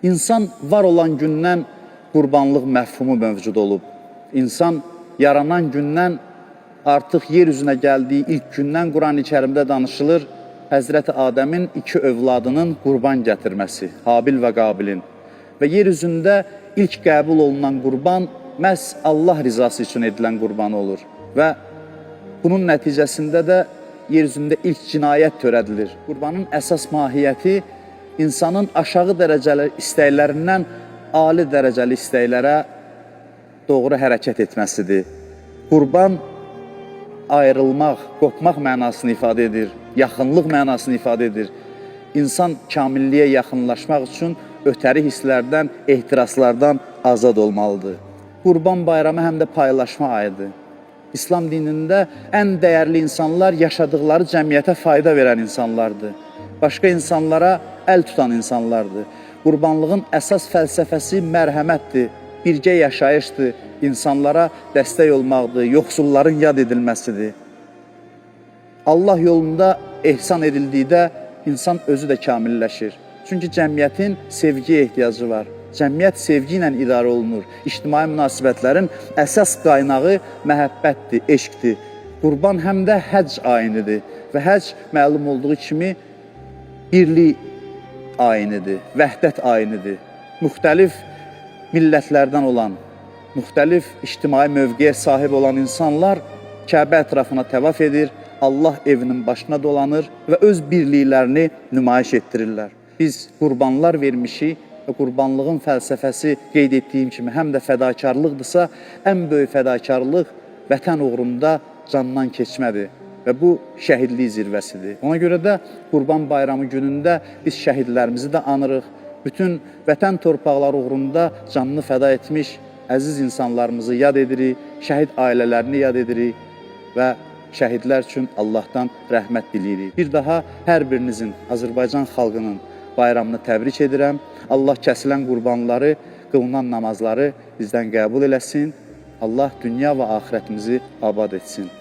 İnsan var olan gündən qurbanlıq məfhumu mövcud olub. İnsan yaranan gündən artıq yer üzünə gəldiyi ilk gündən Quran-ı Kərimdə danışılır, Həzrəti Adəmin iki övladının qurban gətirməsi, Habil və Qabilin. Və yer üzündə ilk qəbul olunan qurban məhz Allah rizası üçün edilən qurban olur. Və bunun nəticəsində də yer üzündə ilk cinayət törədilir. Qurbanın əsas mahiyyəti insanın aşağı dərəcəli istəklərindən ali dərəcəli istəklərə doğru hərəkət etməsidir. Qurban ayrılmaq, qopmaq mənasını ifadə edir, yaxınlıq mənasını ifadə edir. İnsan kamilliyə yaxınlaşmaq üçün ötəri hisslərdən, ehtiraslardan azad olmalıdır. Qurban bayramı həm də paylaşma ayıdır. İslam dinində ən dəyərli insanlar yaşadıkları cəmiyyətə fayda verən insanlardır. Başqa insanlara əl tutan insanlardır. Qurbanlığın əsas fəlsəfəsi mərhəmətdir, birgə yaşayışdır, insanlara dəstək olmaqdır, yoxsulların yad edilməsidir. Allah yolunda ehsan edildikdə insan özü də kamilləşir. Çünki cəmiyyətin sevgiyə ehtiyacı var. Cəmiyyət sevgi ilə idarə olunur. İctimai münasibətlərin əsas qaynağı məhəbbətdir, eşqdir. Qurban həm də həcc ayinidir və həcc məlum olduğu kimi birlik ayinidir, vəhdət ayinidir. Müxtəlif millətlərdən olan, müxtəlif ictimai mövqeyə sahib olan insanlar Kəbə ətrafına təvaf edir, Allah evinin başına dolanır və öz birliklərini nümayiş etdirirlər. Biz qurbanlar vermişik və qurbanlığın fəlsəfəsi qeyd etdiyim kimi həm də fədakarlıqdırsa, ən böyük fədakarlıq vətən uğrunda candan keçmədir. Və bu şəhidlik zirvəsidir. Ona görə də Qurban Bayramı günündə biz şəhidlərimizi də anırıq. Bütün vətən torpaqları uğrunda canını fəda etmiş əziz insanlarımızı yad edirik, şəhid ailələrini yad edirik və şəhidlər üçün Allahdan rəhmət diləyirik. Bir daha hər birinizin, Azərbaycan xalqının bayramını təbrik edirəm. Allah kəsilən qurbanları, qılınan namazları bizdən qəbul eləsin. Allah dünya və axirətimizi abad etsin.